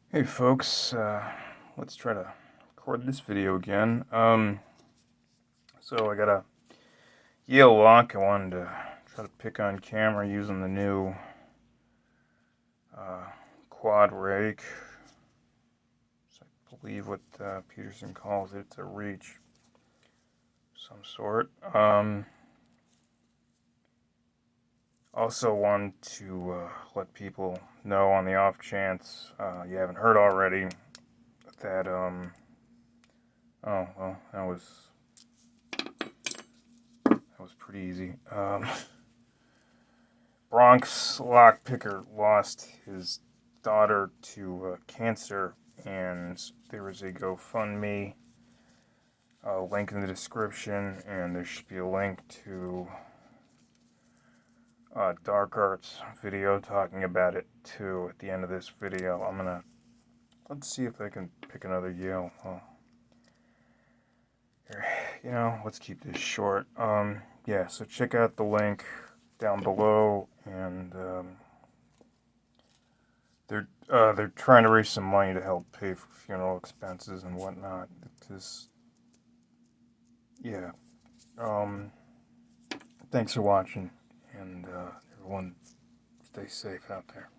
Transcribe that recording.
Hey folks, let's try to record this video again. So I got a Yale lock. I wanted to try to pick on camera using the new quad rake. So I believe what Peterson calls it. It's a reach of some sort. Also wanted to let people know on the off chance you haven't heard already that oh well, that was pretty easy. Bronx-Lockpicker lost his daughter to cancer, and there was a GoFundMe link in the description, and there should be a link to Dark Arts video talking about it too at the end of this video. Let's see if I can pick another Yale. Here, let's keep this short. Yeah, so check out the link down below, and they're trying to raise some money to help pay for funeral expenses and whatnot. Because, yeah, thanks for watching, and everyone stay safe out there.